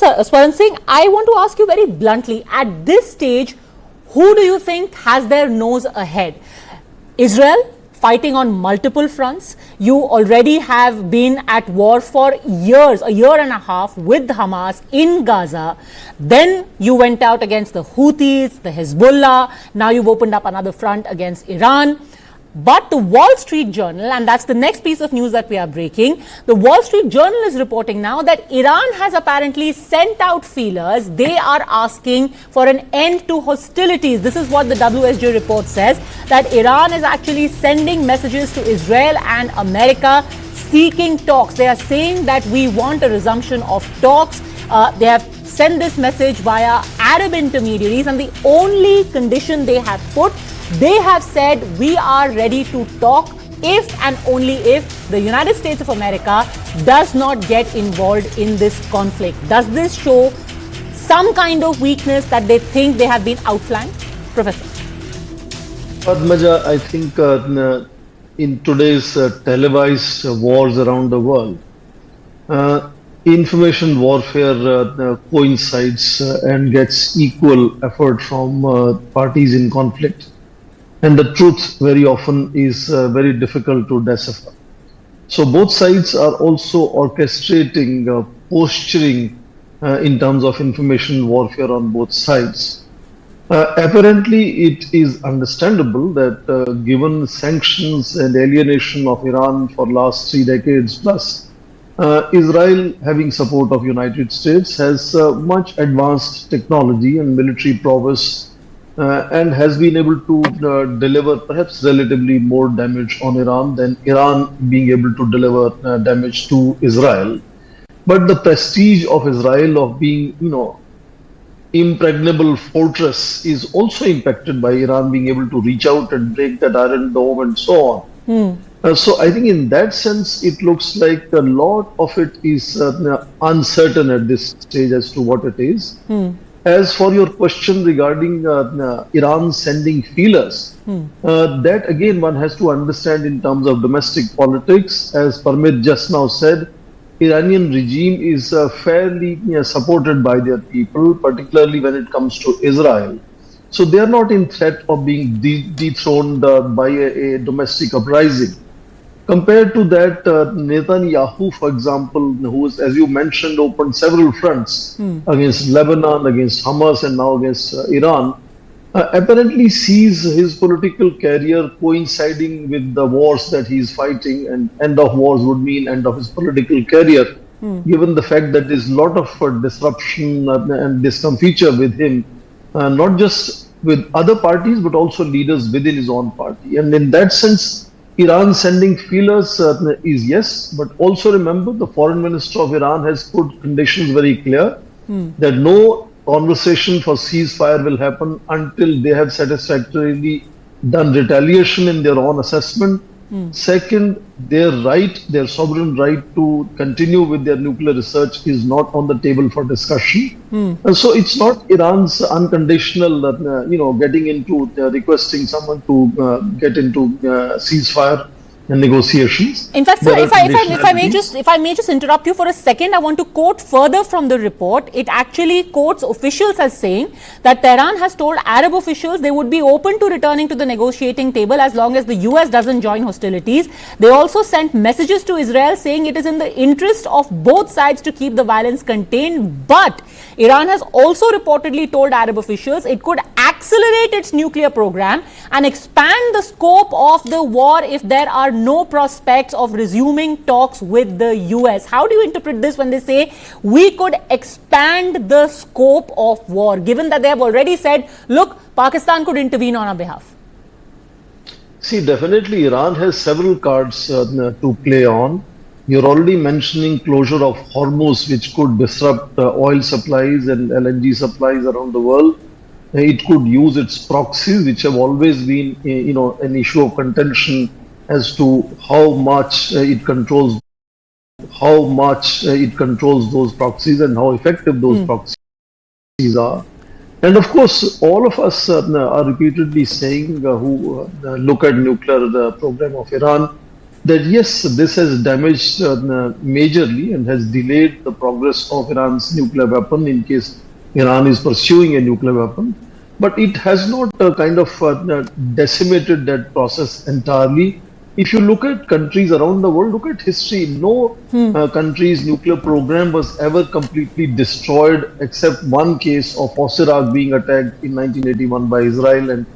Swaran Singh, I want to ask you very bluntly, at this stage, who do you think has their nose ahead? Israel, fighting on multiple fronts. You already have been at war for years, a year and a half with Hamas in Gaza. Then you went out against the Houthis, the Hezbollah. Now you've opened up another front against Iran. But the Wall Street Journal, and that's the next piece of news that we are breaking, the Wall Street Journal is reporting now that Iran has apparently sent out feelers. They are asking for an end to hostilities. This is what the WSJ report says, that Iran is actually sending messages to Israel and America seeking talks. They are saying that we want a resumption of talks. They have sent this message via Arab intermediaries, and the only condition they have put, they have said we are ready to talk if and only if the United States of America does not get involved in this conflict. Does this show some kind of weakness that they think they have been outflanked? Professor. Padmaja, I think in today's televised wars around the world, information warfare coincides and gets equal effort from parties in conflict. And the truth very often is very difficult to decipher. So both sides are also orchestrating, posturing in terms of information warfare on both sides. Apparently, it is understandable that given sanctions and alienation of Iran for last 3 decades plus, Israel, having support of United States, has much advanced technology and military prowess and has been able to deliver perhaps relatively more damage on Iran than Iran being able to deliver damage to Israel. But the prestige of Israel of being, impregnable fortress is also impacted by Iran being able to reach out and break that Iron Dome and so on. So I think in that sense, it looks like a lot of it is uncertain at this stage as to what it is. As for your question regarding Iran sending feelers, that again one has to understand in terms of domestic politics. As Parmit just now said, Iranian regime is fairly supported by their people, particularly when it comes to Israel. So they are not in threat of being dethroned by a domestic uprising. Compared to that, Netanyahu, for example, who is, as you mentioned, opened several fronts against Lebanon, against Hamas, and now against Iran, apparently sees his political career coinciding with the wars that he is fighting, and end of wars would mean end of his political career, given the fact that there is a lot of disruption and discomfiture with him, not just with other parties, but also leaders within his own party. And in that sense, Iran sending feelers is yes, but also remember the foreign minister of Iran has put conditions very clear that no conversation for ceasefire will happen until they have satisfactorily done retaliation in their own assessment. Second, their sovereign right to continue with their nuclear research is not on the table for discussion. And so it's not Iran's unconditional, getting into requesting someone to get into ceasefire and negotiations. In fact, sir, if I may just interrupt you for a second, I want to quote further from the report. It actually quotes officials as saying that Tehran has told Arab officials they would be open to returning to the negotiating table as long as the US doesn't join hostilities. They also sent messages to Israel saying it is in the interest of both sides to keep the violence contained. But Iran has also reportedly told Arab officials it could accelerate its nuclear program and expand the scope of the war if there are no prospects of resuming talks with the US. How do you interpret this when they say we could expand the scope of war, given that they have already said, look, Pakistan could intervene on our behalf? See, definitely Iran has several cards to play on. You're already mentioning closure of Hormuz, which could disrupt oil supplies and LNG supplies around the world. It could use its proxies, which have always been, an issue of contention as to how much it controls those proxies and how effective those proxies are. And of course, all of us are repeatedly saying who look at nuclear program of Iran, that yes, this has damaged majorly and has delayed the progress of Iran's nuclear weapon in case Iran is pursuing a nuclear weapon. But it has not decimated that process entirely. If you look at countries around the world, look at history. No country's nuclear program was ever completely destroyed, except one case of Iraq being attacked in 1981 by Israel and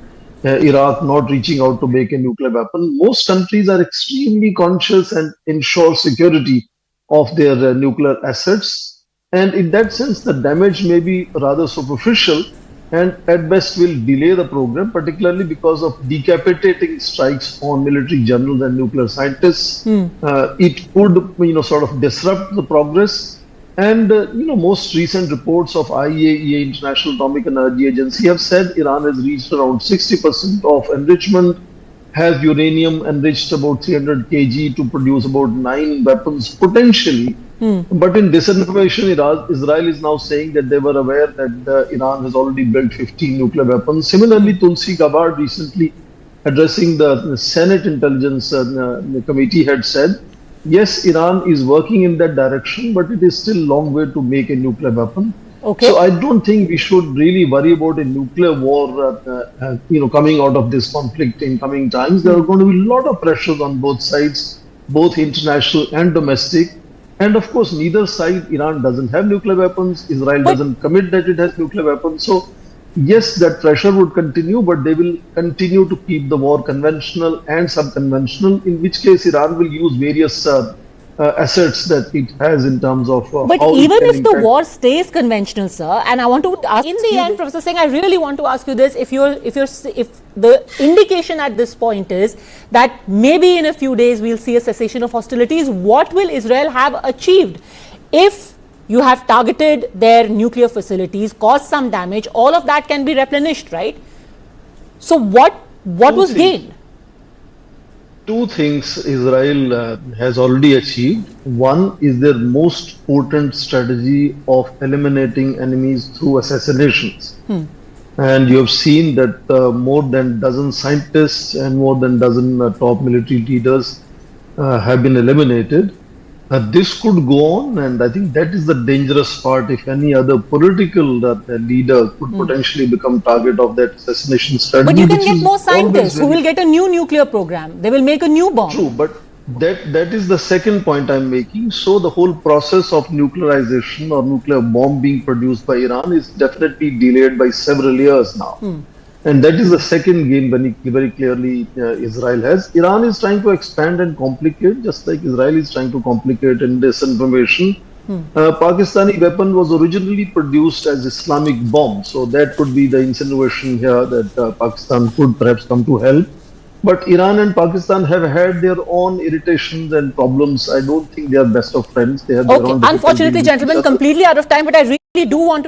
Iraq not reaching out to make a nuclear weapon. Most countries are extremely conscious and ensure security of their nuclear assets. And in that sense, the damage may be rather superficial and at best will delay the program, particularly because of decapitating strikes on military generals and nuclear scientists. It could, sort of disrupt the progress. And most recent reports of IAEA, International Atomic Energy Agency, have said Iran has reached around 60% of enrichment, has uranium enriched about 300 kg to produce about 9 weapons potentially. But in disinformation, Israel is now saying that they were aware that Iran has already built 15 nuclear weapons. Similarly, Tulsi Gabbard recently addressing the Senate Intelligence Committee had said, yes, Iran is working in that direction, but it is still a long way to make a nuclear weapon. Okay. So I don't think we should really worry about a nuclear war, coming out of this conflict in coming times. There are going to be a lot of pressures on both sides, both international and domestic. And of course, neither side, Iran doesn't have nuclear weapons. Israel doesn't commit that it has nuclear weapons. So yes, that pressure would continue, but they will continue to keep the war conventional and sub-conventional, in which case Iran will use various assets that it has in terms of but how even it can if the impact. war stays conventional, sir, and I want to ask in the end, Professor Singh, I really want to ask you this: if the indication at this point is that maybe in a few days we'll see a cessation of hostilities, what will Israel have achieved if you have targeted their nuclear facilities, caused some damage? All of that can be replenished, right? So what was gained? Two things Israel has already achieved. One is their most potent strategy of eliminating enemies through assassinations. And you have seen that more than dozen scientists and more than dozen top military leaders have been eliminated. This could go on, and I think that is the dangerous part. If any other political leader could potentially become target of that assassination strategy, But you can which get is more scientists always who very will get a new nuclear program. They will make a new bomb. true, but that is the second point I'm making. So the whole process of nuclearization or nuclear bomb being produced by Iran is definitely delayed by several years now. And that is the second game very clearly Israel has. Iran is trying to expand and complicate, just like Israel is trying to complicate in disinformation. Pakistani weapon was originally produced as Islamic bomb, so that could be the insinuation here that Pakistan could perhaps come to help. But Iran and Pakistan have had their own irritations and problems. I don't think they are best of friends. They have their Okay, own unfortunately, difficulties with each gentlemen, other. completely out of time, but I really do want to